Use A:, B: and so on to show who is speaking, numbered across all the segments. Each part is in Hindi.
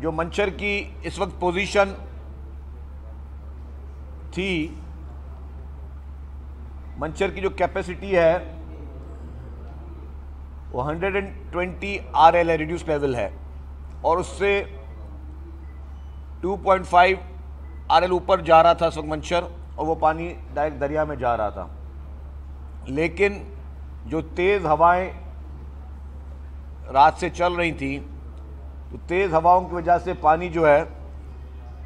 A: जो मंचर की इस वक्त पोजीशन थी, मंचर की जो कैपेसिटी है वो 120 RL है, रिड्यूस लेवल है, और उससे 2.5 RL ऊपर जा रहा था इस वक्त मंचर, और वो पानी डायरेक्ट दरिया में जा रहा था। लेकिन जो तेज़ हवाएं रात से चल रही थी, तो तेज़ हवाओं की वजह से पानी जो है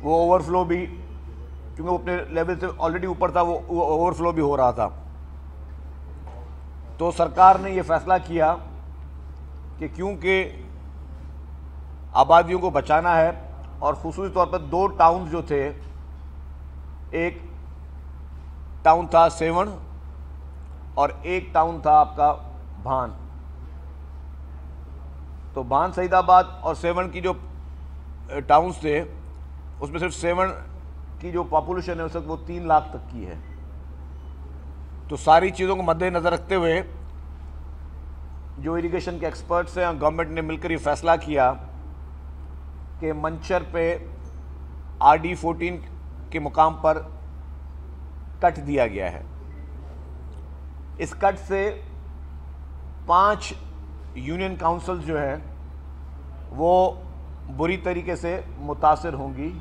A: वो ओवरफ्लो भी, क्योंकि वो अपने लेवल से ऑलरेडी ऊपर था, वो ओवरफ्लो भी हो रहा था। तो सरकार ने ये फैसला किया कि क्योंकि आबादियों को बचाना है, और खुसूसी तौर पर 2 टाउन्स जो थे, एक टाउन था सेवण और एक टाउन था आपका भान। तो भान सईदाबाद और सेवण की जो टाउन्स थे, उसमें सिर्फ सेवण की जो पॉपुलेशन है उस वक्त वो 3 लाख तक की है। तो सारी चीज़ों को मद्देनज़र रखते हुए जो इरिगेशन के एक्सपर्ट्स हैं और गवर्नमेंट ने मिलकर ये फैसला किया कि मंचर पे RD14 के मुकाम पर कट दिया गया है। इस कट से 5 यूनियन काउंसिल जो हैं वो बुरी तरीके से मुतासिर होंगी,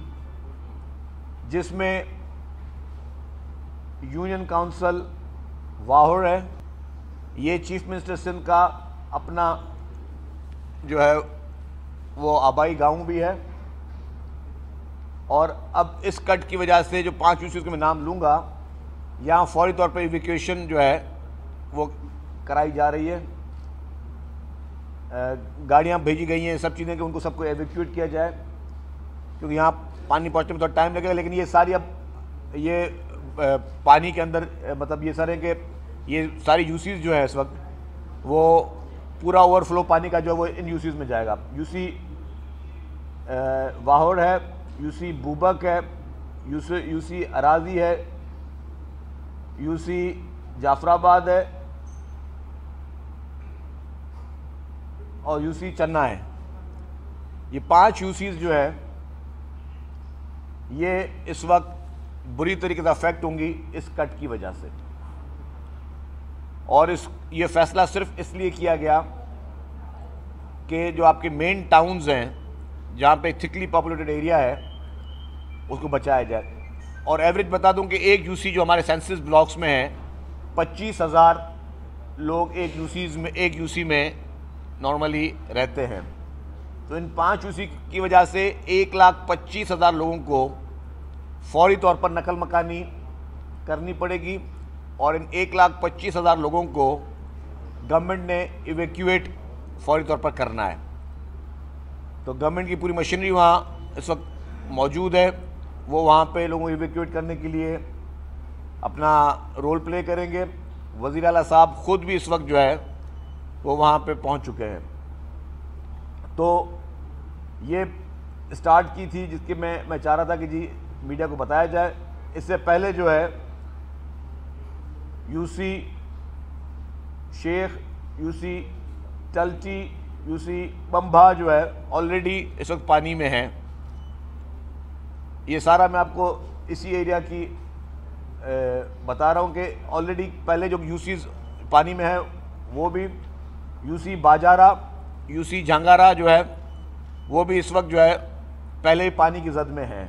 A: जिसमें यूनियन काउंसिल वाहौर है। ये चीफ मिनिस्टर सिंध का अपना जो है वो आबाई गांव भी है, और अब इस कट की वजह से जो 5 यूसीज के मैं नाम लूँगा, यहाँ फौरी तौर पर इवैक्यूएशन जो है वो कराई जा रही है। गाड़ियाँ भेजी गई हैं, सब चीज़ें कि उनको सबको एवैक्यूएट किया जाए, क्योंकि यहाँ पानी पहुँचने में थोड़ा टाइम लगेगा। लेकिन ये सारी अब ये पानी के अंदर मतलब ये सारे के ये सारी यूसीज जो है इस वक्त वो पूरा ओवरफ्लो पानी का जो है वो इन यूसीज में जाएगा। यूसी वाहौर है, यूसी बूबक है, यूसी अराजी है, यूसी जाफराबाद है और यूसी चन्ना है। ये 5 यूसीज जो है ये इस वक्त बुरी तरीके से अफेक्ट होंगी इस कट की वजह से। और ये फैसला सिर्फ इसलिए किया गया कि जो आपके मेन टाउन्स हैं जहाँ पे थिकली पॉपुलेटेड एरिया है उसको बचाया जाए। और एवरेज बता दूं कि एक यूसी जो हमारे सेंसस ब्लॉक्स में है 25,000 लोग एक यूसी में नॉर्मली रहते हैं। तो इन 5 यूसी की वजह से 1,25,000 लोगों को फौरी तौर पर नकल मकानी करनी पड़ेगी, और इन 1,25,000 लोगों को गवर्नमेंट ने इवैक्यूएट फौरी तौर पर करना है। तो गवर्नमेंट की पूरी मशीनरी वहाँ इस वक्त मौजूद है, वो वहाँ पे लोगों को इवैक्यूएट करने के लिए अपना रोल प्ले करेंगे। वज़ीर आला साहब ख़ुद भी इस वक्त जो है वो वहाँ पे पहुँच चुके हैं। तो ये स्टार्ट की थी जिसकी मैं चाह रहा था कि जी मीडिया को बताया जाए। इससे पहले जो है यूसी शेख, यूसी टल्टी, यूसी बम्भा जो है ऑलरेडी इस वक्त पानी में है। ये सारा मैं आपको इसी एरिया की बता रहा हूँ कि ऑलरेडी पहले जो यूसीज पानी में है वो भी यूसी बाजारा, यूसी झांगारा जो है वो भी इस वक्त जो है पहले ही पानी की जद में है।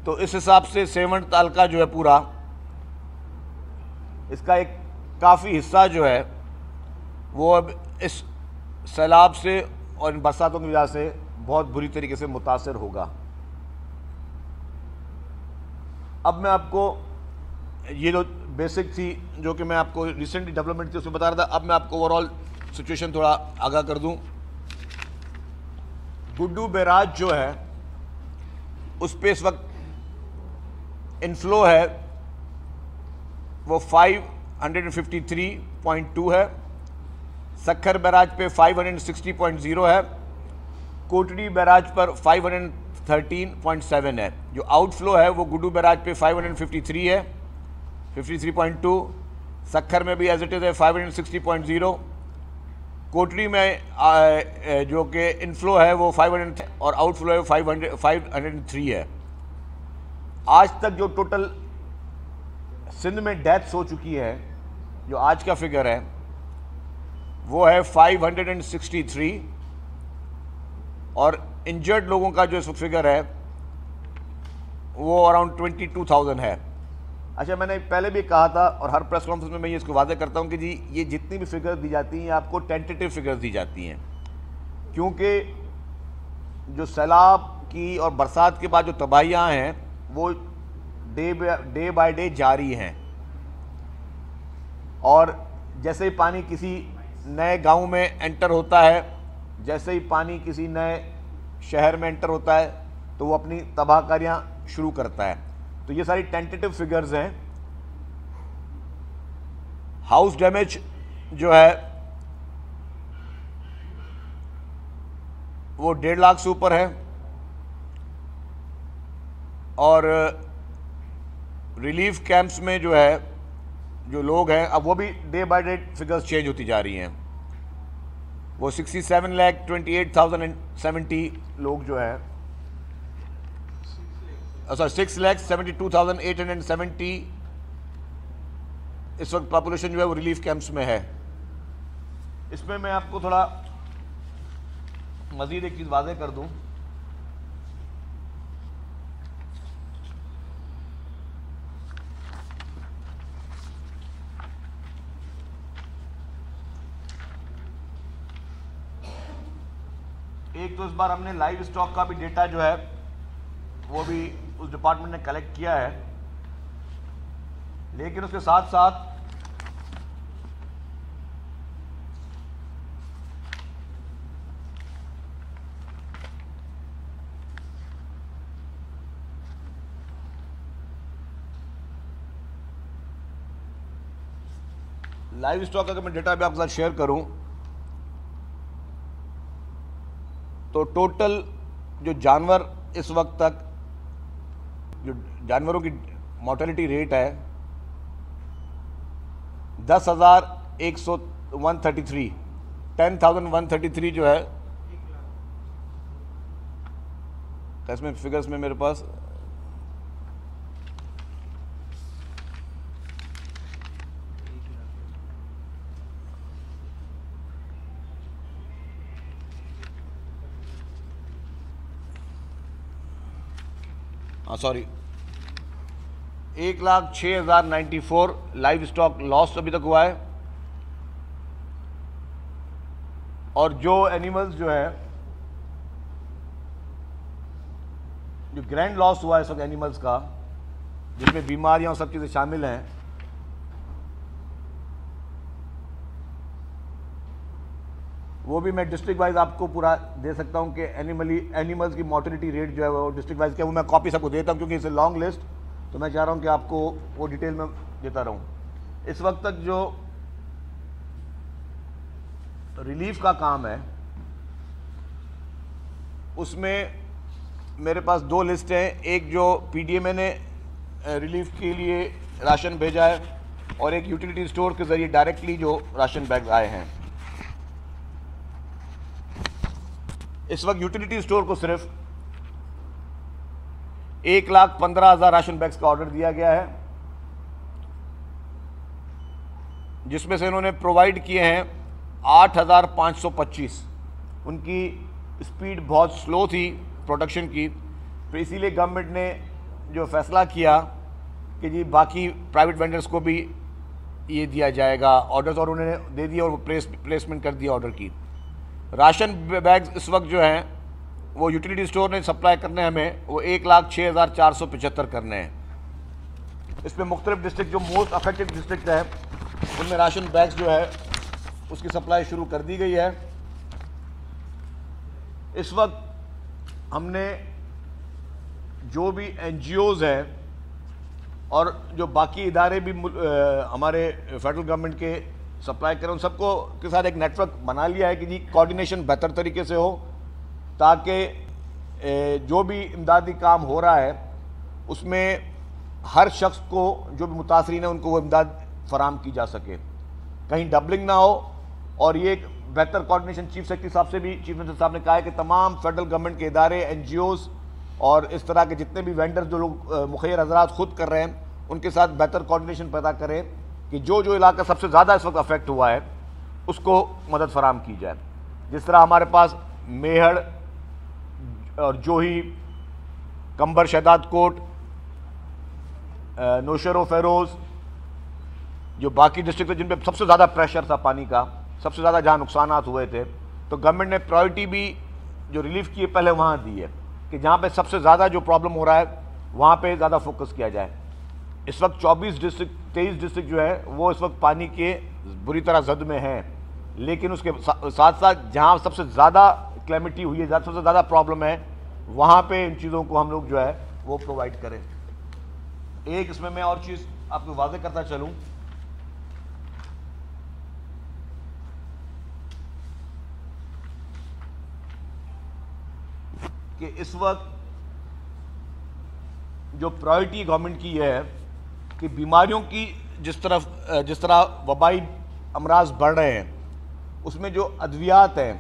A: तो इस हिसाब से सेवण तालका जो है पूरा इसका एक काफ़ी हिस्सा जो है वो अब इस सैलाब से और इन बरसातों की वजह से बहुत बुरी तरीके से मुतासर होगा। अब मैं आपको ये जो बेसिक थी जो कि मैं आपको रिसेंटली डेवलपमेंट थी उसमें बता रहा था, अब मैं आपको ओवरऑल सिचुएशन थोड़ा आगाह कर दूं। गुड्डू बैराज जो है उस पर इस वक्त इनफ्लो है वो 553.2 है। सक्खर बैराज पे 560.0 है। कोटड़ी बैराज पर 513.7 है। जो आउटफ्लो है वो गुड्डू बैराज पे 553 है, 53.2। सक्खर में भी एज इट इज़ है 560.0। कोटरी में जो कि इनफ्लो है वो 500 और आउटफ्लो है 503 है। आज तक जो टोटल सिंध में डेथ्स हो चुकी है, जो आज का फिगर है वो है 563 और इंजर्ड लोगों का जो फिगर है वो अराउंड 22,000 है। अच्छा, मैंने पहले भी कहा था और हर प्रेस कॉन्फ्रेंस में मैं ये इसको वादे करता हूँ कि जी ये जितनी भी फिगर दी जाती हैं आपको टेंटेटिव फिगर्स दी जाती हैं, क्योंकि जो सैलाब की और बरसात के बाद जो तबाहियाँ हैं वो डे बाय डे जारी हैं। और जैसे ही पानी किसी नए गांव में एंटर होता है, जैसे ही पानी किसी नए शहर में एंटर होता है तो वो अपनी तबाहकारियाँ शुरू करता है। तो ये सारी टेंटेटिव फिगर्स हैं। हाउस डैमेज जो है वो 1.5 लाख से ऊपर है और रिलीफ कैंप्स में जो है जो लोग हैं, अब वो भी day by day figures change होती जा रही हैं। वो 67,28,070 लोग जो है, सॉरी 6,72,870 इस वक्त पॉपुलेशन जो है वो रिलीफ कैंप्स में है। इसमें मैं आपको थोड़ा मजीद एक चीज़ वाज़ेह कर दूं। एक तो इस बार हमने लाइव स्टॉक का भी डेटा जो है वो भी उस डिपार्टमेंट ने कलेक्ट किया है, लेकिन उसके साथ साथ लाइव स्टॉक का अगर मैं डेटा भी आपके साथ शेयर करूं तो टोटल जो जानवर इस वक्त तक जो जानवरों की मोर्टेलिटी रेट है 10,133 जो है। इसमें फिगर्स में मेरे पास सॉरी 1,06,094 लाइव स्टॉक लॉस अभी तक हुआ है। और जो एनिमल्स जो है जो ग्रैंड लॉस हुआ है सब एनिमल्स का, जिसमें बीमारियां और सब चीज़ें शामिल हैं, वो भी मैं डिस्ट्रिक्ट वाइज आपको पूरा दे सकता हूं कि एनिमल्स की मोर्टेलिटी रेट जो है वो डिस्ट्रिक्ट वाइज क्या, वो मैं कॉपी सबको देता हूं क्योंकि इट्स लॉन्ग लिस्ट, तो मैं चाह रहा हूं कि आपको वो डिटेल में देता रहूं। इस वक्त तक जो रिलीफ का काम है उसमें मेरे पास 2 लिस्ट हैं, एक जो पीडीएमए ने रिलीफ के लिए राशन भेजा है और एक यूटिलिटी स्टोर के ज़रिए डायरेक्टली जो राशन बैग आए हैं। इस वक्त यूटिलिटी स्टोर को सिर्फ 1,15,000 राशन बैग्स का ऑर्डर दिया गया है, जिसमें से इन्होंने प्रोवाइड किए हैं 8,525। उनकी स्पीड बहुत स्लो थी प्रोडक्शन की, तो इसीलिए गवर्नमेंट ने जो फैसला किया कि जी बाकी प्राइवेट वेंडर्स को भी ये दिया जाएगा ऑर्डर्स, और उन्होंने दे दिया और प्लेसमेंट कर दिया ऑर्डर की। राशन बैग्स इस वक्त जो हैं वो यूटिलिटी स्टोर ने सप्लाई करने हमें वो 1,06,475 करने हैं। इसमें मुख्तलिफ डिस्ट्रिक्ट जो मोस्ट अफेक्टेड डिस्ट्रिक्ट है उनमें राशन बैग्स जो है उसकी सप्लाई शुरू कर दी गई है। इस वक्त हमने जो भी NGOs हैं और जो बाकी इदारे भी हमारे फेडरल गवर्नमेंट के सप्लाई करें, उन सबको के साथ एक नेटवर्क बना लिया है कि जी कोऑर्डिनेशन बेहतर तरीके से हो, ताकि जो भी इमदादी काम हो रहा है उसमें हर शख्स को जो भी मुतासरीन है उनको वो इमदाद फराम की जा सके, कहीं डबलिंग ना हो। और ये बेहतर कोऑर्डिनेशन चीफ सेक्रेटरी साहब से भी चीफ मिनिस्टर साहब ने कहा है कि तमाम फेडरल गवर्नमेंट के इदारे, NGOs और इस तरह के जितने भी वेंडर्स जो लोग मुखैर हजरात खुद कर रहे हैं, उनके साथ बेहतर कोऑर्डिनेशन पैदा करें कि जो जो इलाका सबसे ज़्यादा इस वक्त अफेक्ट हुआ है उसको मदद फराम की जाए। जिस तरह हमारे पास मेहड़ और जोही, कंबर शहदाद कोट, नौशेरो फेरोज़, जो बाकी डिस्ट्रिक्ट थे जिन पे सबसे ज़्यादा प्रेशर था पानी का, सबसे ज़्यादा जहाँ नुकसान हुए थे, तो गवर्नमेंट ने प्रायोरिटी भी जो रिलीफ की है पहले वहाँ दी है कि जहाँ पे सबसे ज़्यादा जो प्रॉब्लम हो रहा है वहाँ पे ज़्यादा फोकस किया जाए। इस वक्त 23 डिस्ट्रिक्ट जो है वो इस वक्त पानी के बुरी तरह जद में हैं, लेकिन उसके साथ साथ जहाँ सबसे ज़्यादा क्लैमिटी हुई है, सबसे ज़्यादा प्रॉब्लम है, वहाँ पे इन चीज़ों को हम लोग जो है वो प्रोवाइड करें। एक इसमें मैं और चीज़ आपको वाज़ेह करता चलूँ कि इस वक्त जो प्रायोरिटी गवर्नमेंट की है कि बीमारियों की जिस तरह वबाई अमराज बढ़ रहे हैं, उसमें जो अद्वियात हैं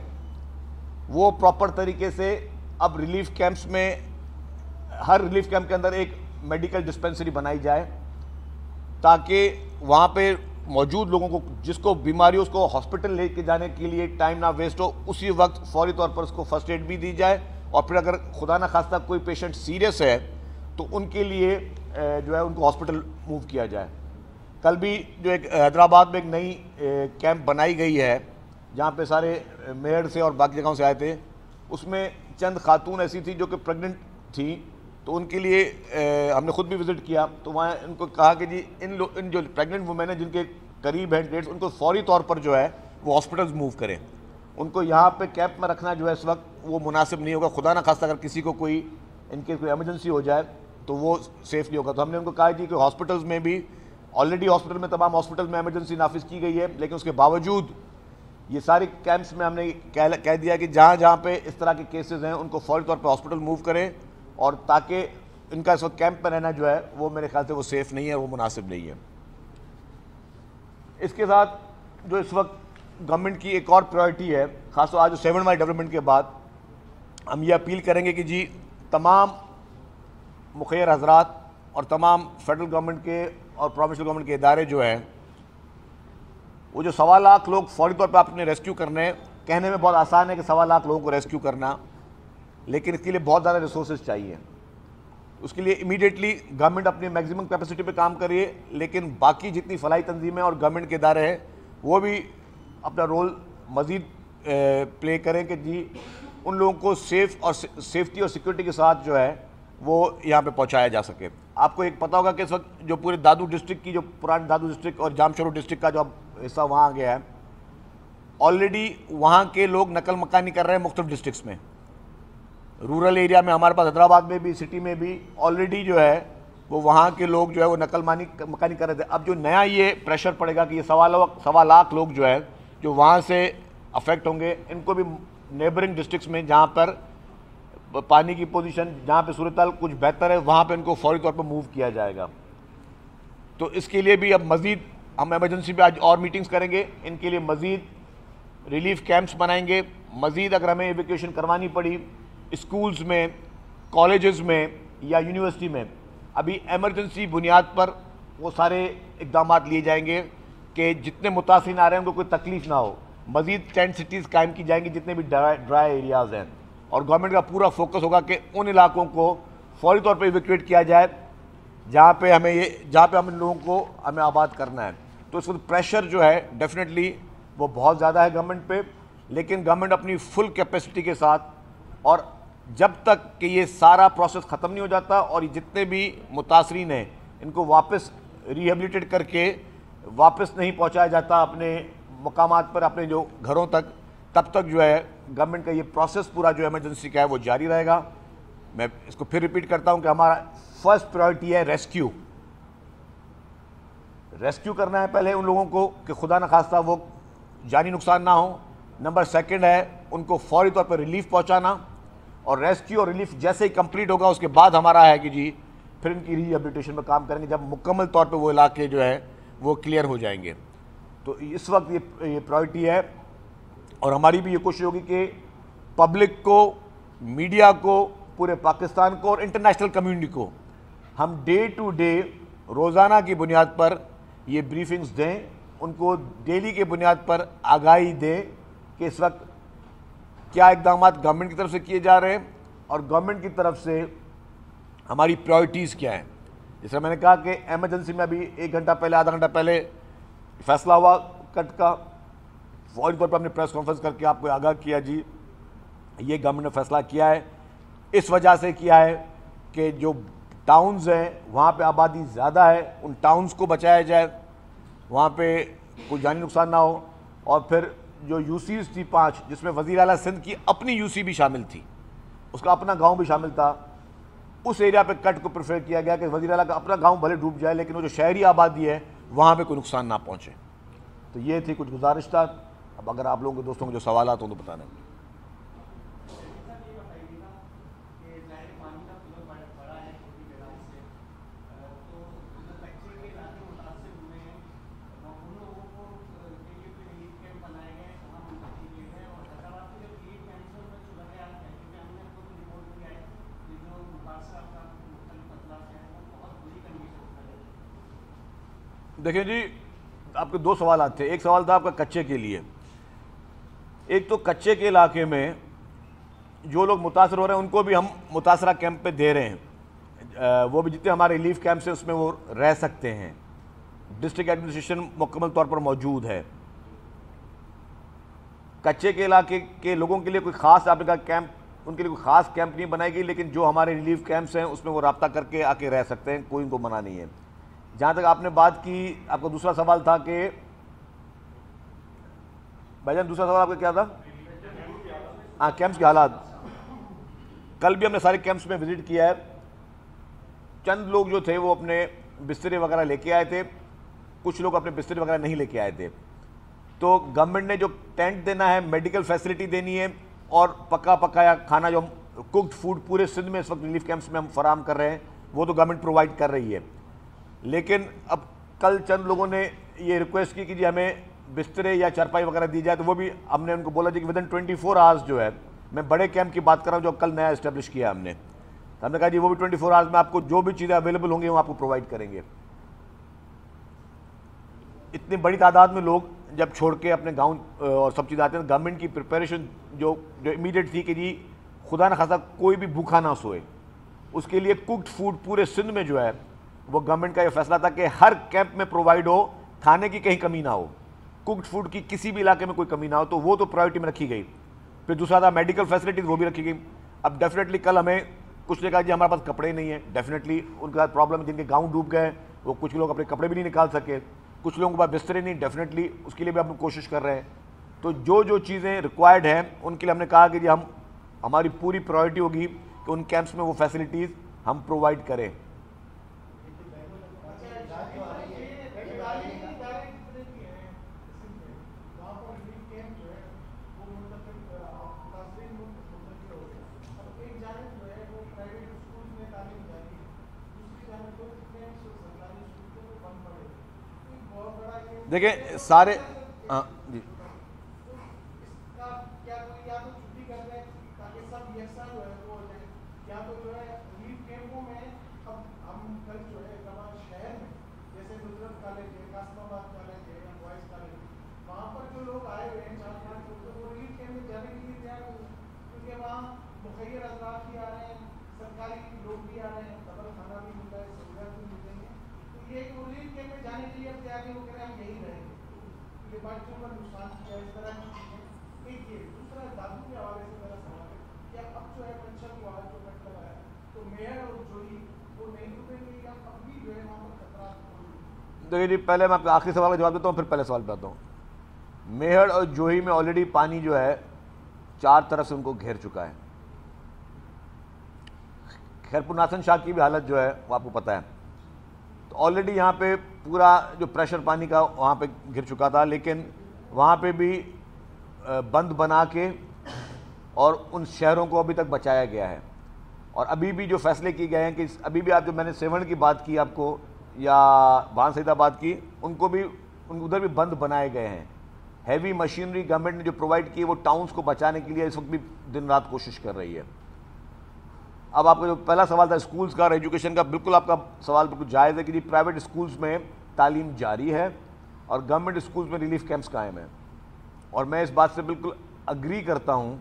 A: वो प्रॉपर तरीके से अब रिलीफ कैंप्स में, हर रिलीफ कैंप के अंदर एक मेडिकल डिस्पेंसरी बनाई जाए ताकि वहाँ पे मौजूद लोगों को जिसको बीमारी हो उसको हॉस्पिटल लेके जाने के लिए टाइम ना वेस्ट हो, उसी वक्त फौरी तौर पर उसको फर्स्ट एड भी दी जाए। और फिर अगर खुदा ना खास्ता कोई पेशेंट सीरियस है तो उनके लिए जो है उनको हॉस्पिटल मूव किया जाए। कल भी जो एक हैदराबाद में एक नई कैंप बनाई गई है जहाँ पे सारे मेहड़ से और बाकी जगहों से आए थे, उसमें चंद खातून ऐसी थी जो कि प्रेग्नेंट थी, तो उनके लिए हमने खुद भी विज़िट किया। तो वहाँ इनको कहा कि जी इन जो प्रेग्नेंट वुमेन है जिनके करीब हैं डेट्स, उनको फौरी तौर पर जो है वो हॉस्पिटल्स मूव करें। उनको यहाँ पे कैंप में रखना जो है इस वक्त वो मुनासिब नहीं होगा। खुदा ना खास्ता अगर किसी को कोई इनके कोई एमरजेंसी हो जाए तो वो सेफ़ नहीं होगा। तो हमने उनको कहा जी कि हॉस्पिटल्स में भी ऑलरेडी हॉस्पिटल में तमाम हॉस्पिटल में एमरजेंसी नाफिज की गई है, लेकिन उसके बावजूद ये सारे कैंप्स में हमने कह दिया कि जहाँ जहाँ पे इस तरह के केसेस हैं उनको फौरी तौर पे हॉस्पिटल मूव करें, और ताकि इनका इस वक्त कैंप में रहना जो है वो मेरे ख्याल से वो सेफ़ नहीं है, वो मुनासिब नहीं है। इसके साथ जो इस वक्त गवर्नमेंट की एक और प्रायोरिटी है, खासतौर आज 7 माइल डेवलपमेंट के बाद हम ये अपील करेंगे कि जी तमाम मुखैर हजरात और तमाम फेडरल गवर्नमेंट के और प्रोविंशियल गवर्नमेंट के इदारे जो हैं, वो जो 1.25 लाख लोग फौरी तौर पर आपने रेस्क्यू करने हैं, कहने में बहुत आसान है कि 1.25 लाख लोगों को रेस्क्यू करना, लेकिन इसके लिए बहुत ज़्यादा रिसोर्सेज चाहिए। उसके लिए इमीडिएटली गवर्नमेंट अपनी मैक्सिमम कैपेसिटी पे काम करिए, लेकिन बाकी जितनी फलाई तंजीमें और गवर्नमेंट के इदारे हैं वो भी अपना रोल मज़ीद प्ले करें कि जी उन लोगों को सेफ्टी और सिक्योरिटी के साथ जो है वो यहाँ पे पहुँचाया जा सके। आपको एक पता होगा कि इस वक्त जो पूरे दादू डिस्ट्रिक्ट की, जो पुराने दादू डिस्ट्रिक्ट और जामशोरो डिस्ट्रिक्ट का जो अब हिस्सा वहाँ आ गया है, ऑलरेडी वहाँ के लोग नकल मकानी कर रहे हैं मुख्तलिफ डिस्ट्रिक्ट्स में। रूरल एरिया में हमारे पास हैदराबाद में भी, सिटी में भी ऑलरेडी जो है वो वहाँ के लोग जो है वो नकल मकानी कर रहे थे। अब जो नया ये प्रेशर पड़ेगा कि ये 1.25 लाख लोग जो है जो वहाँ से अफेक्ट होंगे, इनको भी नेबरिंग डिस्ट्रिक्ट्स में जहाँ पर पानी की पोजीशन, जहाँ पे सूरत-ए-हाल कुछ बेहतर है, वहाँ पे इनको फौरी तौर पर मूव किया जाएगा। तो इसके लिए भी अब मज़ीद हम एमरजेंसी पे आज और मीटिंग्स करेंगे, इनके लिए मज़ीद रिलीफ कैंप्स बनाएंगे। मज़ीद अगर हमें एवैक्यूएशन करवानी पड़ी स्कूल्स में, कॉलेजेस में या यूनिवर्सिटी में, अभी एमरजेंसी बुनियाद पर वो सारे इक़दाम लिए जाएंगे कि जितने मुतासिर आ रहे हैं उनको कोई तकलीफ़ ना हो। मज़ीद टेंट सिटीज़ कायम की जाएंगी जितने भी ड्राई एरियाज़ हैं, और गवर्नमेंट का पूरा फोकस होगा कि उन इलाकों को फौरी तौर पर इवैक्यूएट किया जाए जहाँ पे हम इन लोगों को हमें आबाद करना है। तो इस वक्त प्रेशर जो है डेफिनेटली वो बहुत ज़्यादा है गवर्नमेंट पे, लेकिन गवर्नमेंट अपनी फुल कैपेसिटी के साथ, और जब तक कि ये सारा प्रोसेस ख़त्म नहीं हो जाता और ये जितने भी मुतासरीन हैं इनको वापस रिहेबिलिटेट करके वापस नहीं पहुंचाया जाता अपने मकामात पर, अपने जो घरों तक, तब तक जो है गवर्नमेंट का ये प्रोसेस पूरा जो इमरजेंसी का है वो जारी रहेगा। मैं इसको फिर रिपीट करता हूं कि हमारा फर्स्ट प्रायोरिटी है रेस्क्यू करना है पहले उन लोगों को कि खुदा न खास्ता वो जानी नुकसान ना हो। नंबर 2 है उनको फौरी तौर पर रिलीफ पहुंचाना, और रेस्क्यू और रिलीफ जैसे ही कंप्लीट होगा उसके बाद हमारा है कि जी फिर इनकी रिहेबिलिटेशन में काम करेंगे जब मुकम्मल तौर पे वो इलाके जो है वो क्लियर हो जाएंगे। तो इस वक्त ये प्रायोरिटी है। और हमारी भी ये कोशिश होगी कि पब्लिक को, मीडिया को, पूरे पाकिस्तान को और इंटरनेशनल कम्युनिटी को हम डे टू डे रोज़ाना की बुनियाद पर ये ब्रीफिंग्स दें, उनको डेली के बुनियाद पर आगाही दें कि इस वक्त क्या इक़दाम गवर्नमेंट की तरफ से किए जा रहे हैं और गवर्नमेंट की तरफ से हमारी प्रायोरिटीज़ क्या हैं। जैसे मैंने कहा कि एमरजेंसी में अभी 1 घंटा पहले, आधा घंटा पहले फैसला हुआ कट का, फौरी तौर पर हमने प्रेस कॉन्फ्रेंस करके आपको आगाह किया, जी ये गवर्नमेंट ने फैसला किया है, इस वजह से किया है कि जो टाउन्स हैं वहाँ पे आबादी ज़्यादा है, उन टाउन्स को बचाया जाए, वहाँ पे कोई जानी नुकसान ना हो। और फिर जो यूसीज थी 5, जिसमें वज़ीर आला सिंध की अपनी यूसी भी शामिल थी, उसका अपना गांव भी शामिल था, उस एरिया पे कट को प्रेफर किया गया कि वज़ीर आला का अपना गांव भले डूब जाए लेकिन वो जो शहरी आबादी है वहाँ पे कोई नुकसान ना पहुँचे। तो ये थी कुछ गुजारिश था। अब अगर आप लोगों के दोस्तों को जो सवाल आते हो तो बताना। देखिए जी, आपके 2 सवाल थे। एक सवाल था आपका कच्चे के लिए। एक तो कच्चे के इलाके में जो लोग मुतासर हो रहे हैं उनको भी हम मुतासरा कैंप पे दे रहे हैं, वो भी जितने हमारे रिलीफ कैंप से उसमें वो रह सकते हैं। डिस्ट्रिक्ट एडमिनिस्ट्रेशन मुकम्मल तौर पर मौजूद है। कच्चे के इलाके के लोगों के लिए कोई ख़ास आपने कहा कैंप, उनके लिए कोई ख़ास कैंप नहीं बनाई गई, लेकिन जो हमारे रिलीफ कैंप्स हैं उसमें वो रब्ता करके आके रह सकते हैं, कोई उनको मना नहीं है। जहाँ तक आपने बात की, आपका दूसरा सवाल था कि भाईजान दूसरा सवाल आपका क्या था? हाँ, कैंप्स के हालात। कल भी हमने सारे कैंप्स में विजिट किया है। चंद लोग जो थे वो अपने बिस्तरे वगैरह लेके आए थे, कुछ लोग अपने बिस्तरे वगैरह नहीं लेके आए थे। तो गवर्नमेंट ने जो टेंट देना है, मेडिकल फैसिलिटी देनी है और पका पकाया खाना, जो कुक्ड फूड पूरे सिंध में इस वक्त रिलीफ कैंप्स में हम फराहम कर रहे हैं, वो तो गवर्नमेंट प्रोवाइड कर रही है। लेकिन अब कल चंद लोगों ने ये रिक्वेस्ट की कि जी हमें बिस्तरे या चारपाई वगैरह दी जाए, तो वो भी हमने उनको बोला जी कि विदिन 24 आवर्स जो है, मैं बड़े कैंप की बात कर रहा हूँ जो कल नया इस्टेब्लिश किया हमने, तो हमने कहा जी वो भी 24 आवर्स में आपको जो भी चीज़ें अवेलेबल होंगी वो आपको प्रोवाइड करेंगे। इतनी बड़ी तादाद में लोग जब छोड़ के अपने गाँव और सब चीज़ें आते हैं, गवर्नमेंट की प्रिपरेशन जो इमीडिएट थी कि जी खुदा न खासा कोई भी भूखा ना सोए, उसके लिए कुक्ड फूड पूरे सिंध में जो है वो गवर्नमेंट का ये फैसला था कि हर कैंप में प्रोवाइड हो, खाने की कहीं कमी ना हो, कुक्ड फूड की किसी भी इलाके में कोई कमी ना हो, तो वो तो प्रायोरिटी में रखी गई। फिर दूसरा था मेडिकल फैसिलिटीज़, वो भी रखी गई। अब डेफिनेटली कल हमें कुछ ने कहा जी हमारे पास कपड़े नहीं है, डेफिनेटली उनके साथ प्रॉब्लम है, जिनके गाँव डूब गए वो कुछ लोग अपने कपड़े भी नहीं निकाल सके, कुछ लोगों के पास बिस्तरे नहीं, डेफिनेटली उसके लिए भी हम कोशिश कर रहे हैं। तो जो जो चीज़ें रिक्वायर्ड हैं उनके लिए हमने कहा कि जी हमारी पूरी प्रायोरिटी होगी कि उन कैंप्स में वो फैसिलिटीज़ हम प्रोवाइड करें। देखिए सारे, हाँ जी, देखिए जी, पहले मैं आपका आखिरी सवाल का जवाब देता हूँ, फिर पहले सवाल पे आता हूँ। मेहड़ और जोही में ऑलरेडी पानी जो है 4 तरफ से उनको घेर चुका है। खैरपुर नासन शाह की भी हालत जो है वो आपको पता है। तो ऑलरेडी यहाँ पे पूरा जो प्रेशर पानी का वहाँ पे घिर चुका था, लेकिन वहाँ पे भी बंद बना के और उन शहरों को अभी तक बचाया गया है। और अभी भी जो फैसले किए गए हैं कि अभी भी आप जो मैंने सेवन की बात की आपको या भान सईदाबाद की, उनको भी उधर भी बंद बनाए गए हैं। हैवी मशीनरी गवर्नमेंट ने जो प्रोवाइड की है वो टाउन्स को बचाने के लिए इस वक्त भी दिन रात कोशिश कर रही है। अब आपका जो पहला सवाल था स्कूल्स का और एजुकेशन का, बिल्कुल आपका सवाल बिल्कुल जायज़ है कि जी प्राइवेट स्कूल्स में तालीम जारी है और गवर्नमेंट स्कूल्स में रिलीफ कैंप्स कायम हैं। और मैं इस बात से बिल्कुल अग्री करता हूँ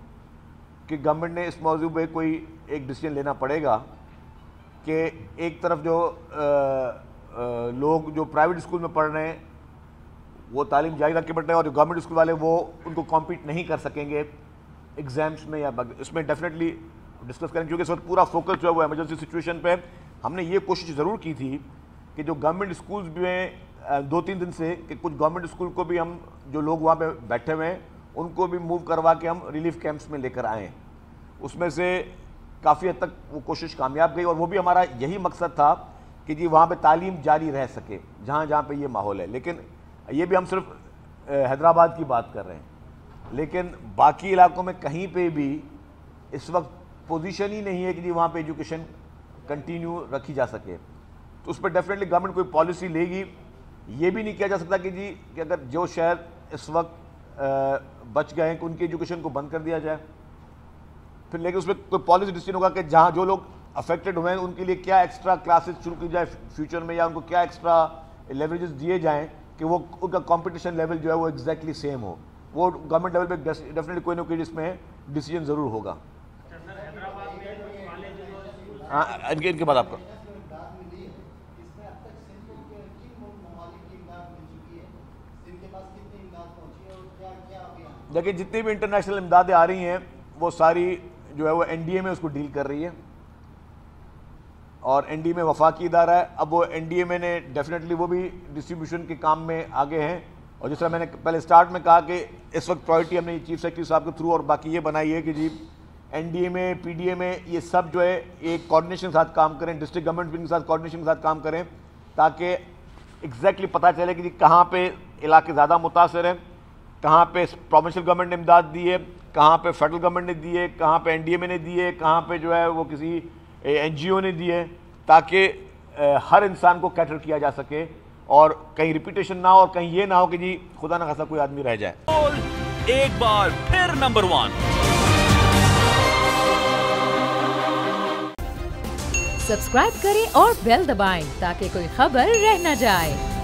A: कि गवर्नमेंट ने इस मौजू पे कोई एक डिसीजन लेना पड़ेगा कि एक तरफ जो लोग जो प्राइवेट स्कूल में पढ़ रहे हैं वो तालीम जारी रख के पढ़ रहे हैं और जो गवर्नमेंट स्कूल वाले वो उनको कॉम्पीट नहीं कर सकेंगे एग्जाम्स में या इसमें डेफिनेटली डिस्कस करेंगे, क्योंकि इस वक्त पूरा फोकस जो है वो इमरजेंसी सिचुएशन पे। हमने ये कोशिश ज़रूर की थी कि जो गवर्नमेंट स्कूल्स भी हैं 2-3 दिन से कि कुछ गवर्नमेंट स्कूल को भी हम जो लोग वहाँ पे बैठे हुए हैं उनको भी मूव करवा के हम रिलीफ कैंप्स में लेकर आएँ। उसमें से काफ़ी हद तक वो कोशिश कामयाब गई और वो भी हमारा यही मकसद था कि जी वहाँ पे तालीम जारी रह सके जहाँ जहाँ पे ये माहौल है। लेकिन ये भी हम सिर्फ हैदराबाद की बात कर रहे हैं, लेकिन बाकी इलाकों में कहीं पे भी इस वक्त पोजीशन ही नहीं है कि जी वहाँ पे एजुकेशन कंटिन्यू रखी जा सके। तो उस पर डेफिनेटली गवर्नमेंट कोई पॉलिसी लेगी। ये भी नहीं किया जा सकता कि जी कि अगर जो शहर इस वक्त बच गए हैं कि उनकी एजुकेशन को बंद कर दिया जाए फिर, लेकिन उसमें कोई पॉलिसी डिसीजन होगा कि जहाँ जो लोग अफेक्टेड हुए हैं उनके लिए क्या एक्स्ट्रा क्लासेस शुरू की जाए फ्यूचर में, या उनको क्या एक्स्ट्रा लेवरेजेस दिए जाएँ कि वो उनका कंपटीशन लेवल जो है वो एग्जैक्टली सेम हो। वो गवर्नमेंट लेवल पे डेफिनेटली कोई ना कोई इसमें डिसीजन ज़रूर होगा। हाँ, इनके बाद आपका देखिए जितनी भी इंटरनेशनल इमदादें आ रही हैं वो सारी जो है वो एनडीए में उसको डील कर रही है और एनडीए में वफाकी इदारा है। अब वो एनडीए में ने डेफिनेटली वो भी डिस्ट्रीब्यूशन के काम में आगे हैं और जिस तरह मैंने पहले स्टार्ट में कहा कि इस वक्त प्रायोरिटी हमने चीफ सेक्रेटरी साहब के थ्रू और बाकी ये बनाई है कि जी एनडीए में पीडीए में ये सब जो है एक कोऑर्डिनेशन के साथ काम करें, डिस्ट्रिक्ट गवर्नमेंट के साथ कोऑर्डिनेशन के साथ काम करें ताकि एग्जैक्टली पता चले कि जी कहाँ पे इलाके ज़्यादा मुतासर हैं, कहाँ पे प्रोविंशियल गवर्नमेंट ने इमदाद दी है, कहाँ पे फेडरल गवर्नमेंट ने दी है, कहाँ पे एनडीए में ने दी है, कहाँ पे जो है वो किसी एनजीओ ने दी है, ताकि हर इंसान को कैटर किया जा सके और कहीं रिपीटेशन ना हो और कहीं ये ना हो कि जी खुदा ना खासा कोई आदमी रह जाए।
B: एक बार फिर नंबर 1
C: सब्सक्राइब करें और बेल दबाएं ताकि कोई खबर रह न जाए।